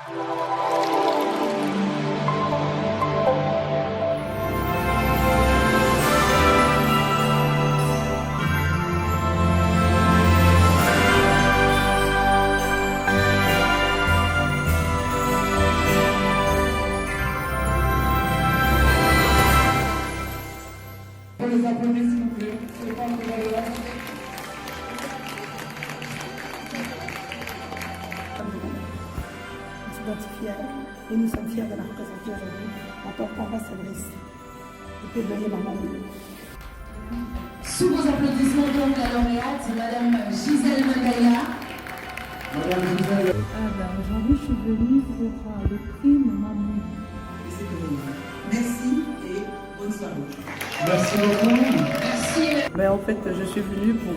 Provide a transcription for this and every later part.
Les applaudissements, s'il vous plaît. C'est pas le là. On s'identifie à elle et nous sommes fiers de la représenter aujourd'hui en tant qu'ambassadrice du plaidoyer Maman Moulou. Sous vos applaudissements, donc, la lauréate, Madame Gisèle Magaya. Madame Gisèle. Aujourd'hui, je suis venue pour le prix Maman Moulou. Merci et bonne soirée. Merci beaucoup. Ben, en fait, je suis venue pour,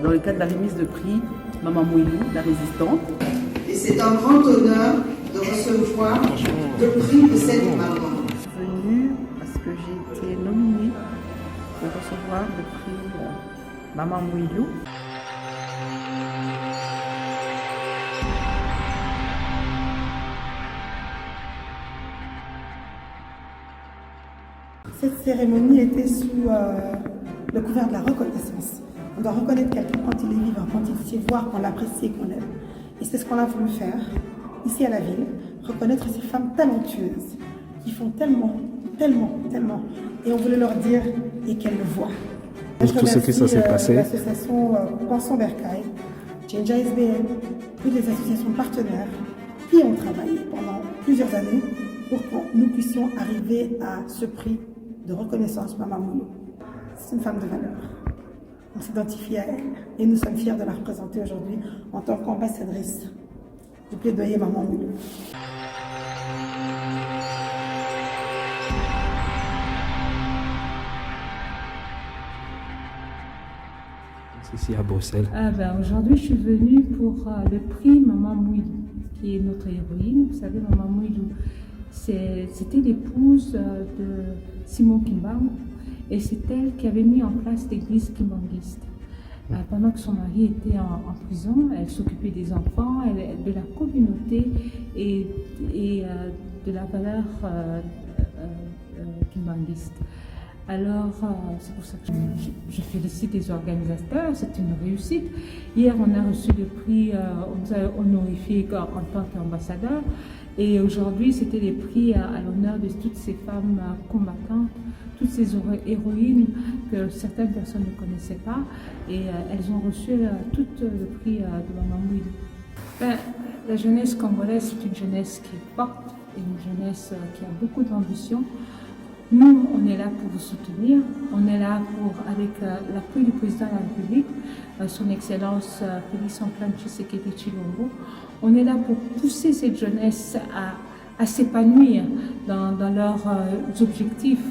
dans le cadre de la remise de prix Maman Moulou, la résistante. Et c'est un grand honneur de recevoir le prix de cette maman. Je suis venue parce que j'ai été nominée pour recevoir le prix Maman Moulou. Cette cérémonie était sous le couvert de la reconnaissance. On doit reconnaître quelqu'un quand il est vivant, quand il sait voir, qu'on l'apprécie et qu'on l'aime. Et c'est ce qu'on a voulu faire ici à la ville, reconnaître ces femmes talentueuses qui font tellement, tellement, tellement. Et on voulait leur dire et qu'elles le voient. Pour tout ce qui s'est passé. L'association Pensons Bercail, Jinja SBL, toutes les associations partenaires qui ont travaillé pendant plusieurs années pour que nous puissions arriver à ce prix de reconnaissance Maman Moulou. C'est une femme de valeur. On s'identifie à elle et nous sommes fiers de la représenter aujourd'hui en tant qu'ambassadrice du plaidoyer Maman Moulou. Ici à Bruxelles. Aujourd'hui, je suis venue pour le prix Maman Moulou, qui est notre héroïne. Vous savez, Maman Moulou, c'était l'épouse de Simon Kimbangu et c'est elle qui avait mis en place l'église kimbanguiste. Pendant que son mari était en prison, elle s'occupait des enfants, de la communauté et de la valeur kimbanguiste. Alors, c'est pour ça que je félicite les organisateurs, c'est une réussite. Hier, on a reçu le prix, on nous a honorifié en tant qu'ambassadeur. Et aujourd'hui, c'était les prix à l'honneur de toutes ces femmes combattantes, toutes ces héroïnes que certaines personnes ne connaissaient pas. Et elles ont reçu tout le prix de Maman Moulou. La jeunesse congolaise, c'est une jeunesse qui est forte, une jeunesse qui a beaucoup d'ambition. Nous, on est là pour vous soutenir, on est là avec l'appui du président de la République, son Excellence Félix Antoine Tshisekedi Tshilombo, on est là pour pousser cette jeunesse à s'épanouir dans leurs objectifs.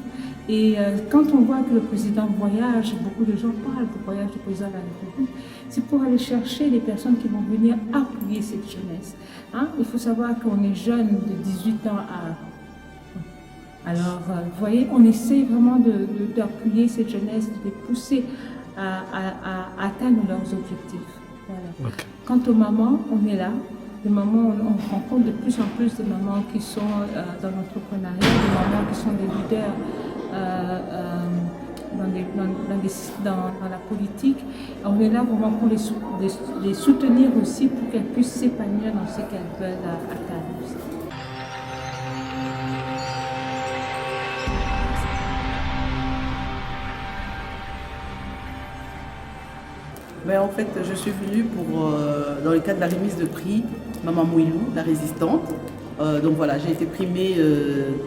Et quand on voit que le président voyage, beaucoup de gens parlent du voyage du président de la République, c'est pour aller chercher les personnes qui vont venir appuyer cette jeunesse. Il faut savoir qu'on est jeune de 18 ans à... Alors, vous voyez, on essaie vraiment d'appuyer cette jeunesse, de les pousser à atteindre leurs objectifs. Voilà. Okay. Quant aux mamans, on est là. Les mamans, on rencontre de plus en plus de mamans qui sont dans l'entrepreneuriat, des mamans qui sont des leaders dans la politique. On est là vraiment pour les soutenir aussi, pour qu'elles puissent s'épanouir dans ce qu'elles veulent atteindre. Mais en fait, je suis venue pour, dans le cadre de la remise de prix Maman Moulou, la résistante. Donc voilà, j'ai été primée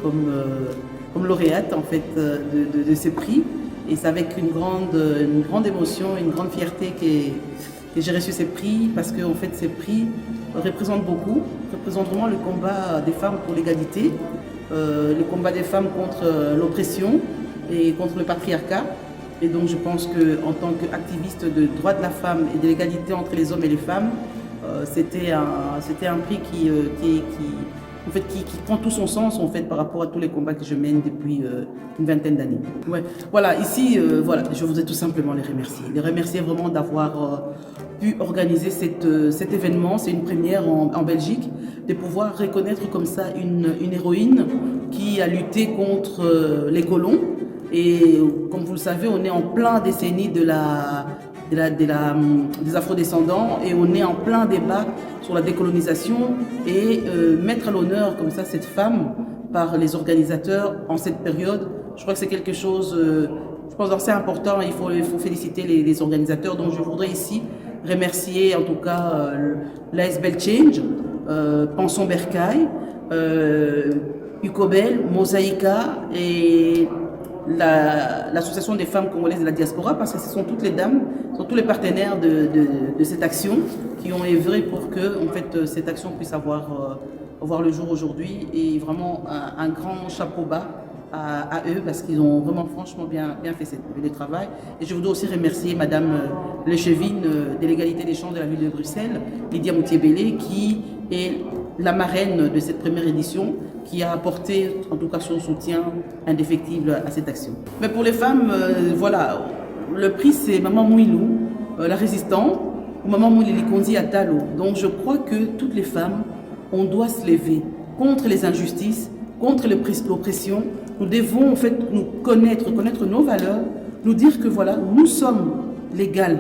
comme lauréate en fait de ce prix. Et c'est avec une grande émotion, une grande fierté que j'ai reçu ces prix, parce que en fait, ces prix représentent beaucoup, représentent vraiment le combat des femmes pour l'égalité, le combat des femmes contre l'oppression et contre le patriarcat. Et donc je pense qu'en tant qu'activiste de droits de la femme et de l'égalité entre les hommes et les femmes, c'était un prix qui prend tout son sens en fait, par rapport à tous les combats que je mène depuis une vingtaine d'années. Ouais. Voilà, ici, je voudrais tout simplement les remercier. Les remercier vraiment d'avoir pu organiser cet événement. C'est une première en Belgique, de pouvoir reconnaître comme ça une héroïne qui a lutté contre les colons. Et comme vous le savez, on est en plein décennie des afrodescendants et on est en plein débat sur la décolonisation et mettre à l'honneur comme ça cette femme par les organisateurs en cette période, je crois que c'est quelque chose, je pense, d'assez important. Il faut féliciter les organisateurs. Donc je voudrais ici remercier en tout cas l'ASBL Change, Pensons Bercail, Ucobel, Mosaïka et l'association des femmes congolaises de la diaspora, parce que ce sont toutes les dames, ce sont tous les partenaires de cette action qui ont œuvré pour que en fait, cette action puisse avoir le jour aujourd'hui. Et vraiment un grand chapeau bas à eux, parce qu'ils ont vraiment franchement bien fait le travail. Et je voudrais aussi remercier Madame Lechevine de l'égalité des chances de la ville de Bruxelles, Lydia Moutier-Bellé, qui est la marraine de cette première édition, qui a apporté en tout cas son soutien indéfectible à cette action. Mais pour les femmes, voilà, le prix c'est Maman Mouilou, la résistante, ou Maman Mouilou Kondi Atalo. Donc je crois que toutes les femmes, on doit se lever contre les injustices, contre l'oppression. Nous devons en fait nous connaître nos valeurs, nous dire que voilà, nous sommes l'égal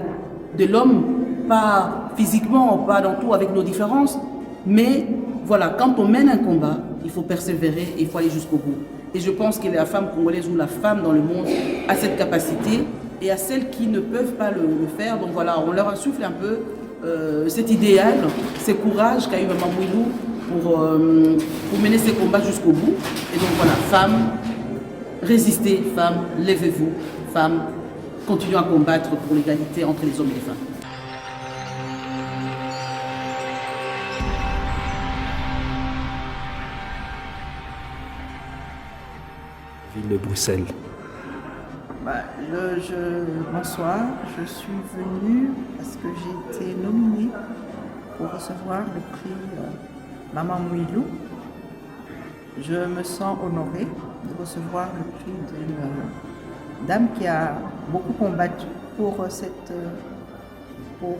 de l'homme, pas physiquement, pas dans tout avec nos différences, mais voilà, quand on mène un combat, il faut persévérer et il faut aller jusqu'au bout. Et je pense que la femme congolaise ou la femme dans le monde a cette capacité, et à celles qui ne peuvent pas le faire, donc voilà, on leur insuffle un peu cet idéal, ce courage qu'a eu Maman Mouilou pour mener ces combats jusqu'au bout. Et donc voilà, femmes, résistez, femmes, levez-vous, femmes, continuez à combattre pour l'égalité entre les hommes et les femmes. Ville de Bruxelles. Bonsoir, je suis venue parce que j'ai été nominée pour recevoir le prix Maman Mouilou. Je me sens honorée de recevoir le prix d'une dame qui a beaucoup combattu pour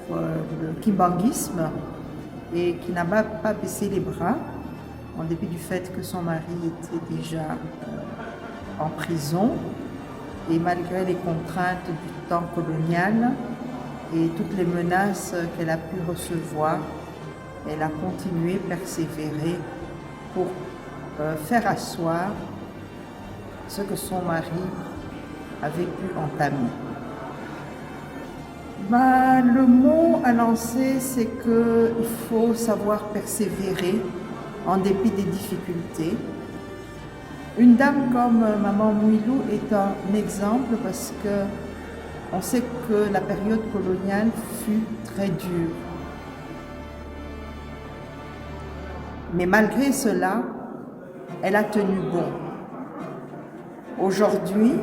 le kimbanguisme et qui n'a pas baissé les bras en dépit du fait que son mari était déjà en prison. Et malgré les contraintes du temps colonial et toutes les menaces qu'elle a pu recevoir, elle a continué, persévéré pour faire asseoir ce que son mari avait pu entamer. Le mot à lancer, c'est qu'il faut savoir persévérer en dépit des difficultés. Une dame comme Maman Mouilou est un exemple parce que on sait que la période coloniale fut très dure. Mais malgré cela, elle a tenu bon. Aujourd'hui,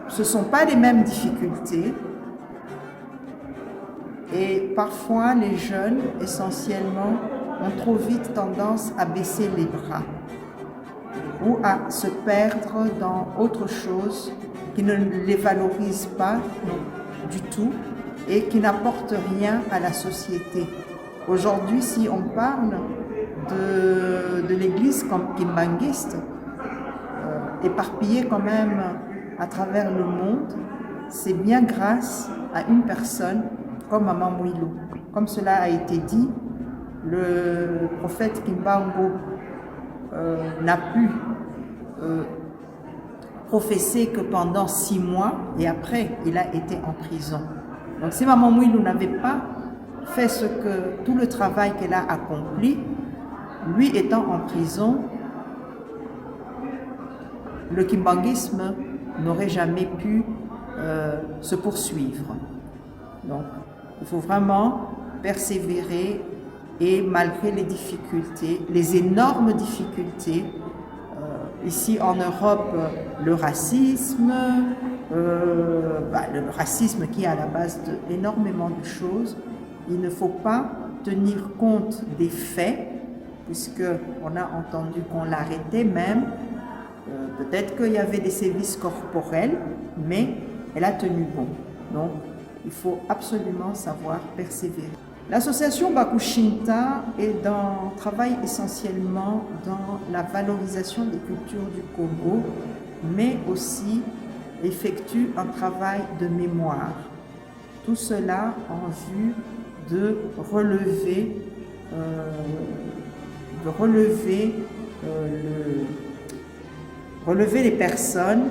ce ne sont pas les mêmes difficultés et parfois les jeunes, essentiellement, ont trop vite tendance à baisser les bras ou à se perdre dans autre chose qui ne les valorise pas du tout et qui n'apporte rien à la société. Aujourd'hui, si on parle de l'Église comme kimbanguiste, éparpillée quand même à travers le monde, c'est bien grâce à une personne comme Maman Mouilou. Comme cela a été dit, le prophète Kimbangu n'a pu professer que pendant 6 mois et après il a été en prison. Donc si Maman Mouilou n'avait pas fait tout le travail qu'elle a accompli, lui étant en prison, le kimbanguisme n'aurait jamais pu se poursuivre. Donc il faut vraiment persévérer. Et malgré les difficultés, les énormes difficultés, ici en Europe, le racisme qui est à la base d'énormément de choses, il ne faut pas tenir compte des faits, puisqu'on a entendu qu'on l'arrêtait même. Peut-être qu'il y avait des sévices corporels, mais elle a tenu bon. Donc, il faut absolument savoir persévérer. L'association Bakushinta travaille essentiellement dans la valorisation des cultures du Congo, mais aussi effectue un travail de mémoire. Tout cela en vue de relever les personnes,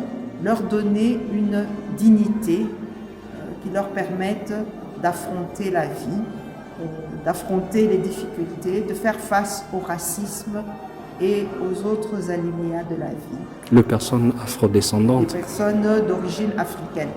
leur donner une dignité qui leur permette d'affronter la vie, d'affronter les difficultés, de faire face au racisme et aux autres aléas de la vie. Les personnes afrodescendantes. Les personnes d'origine africaine.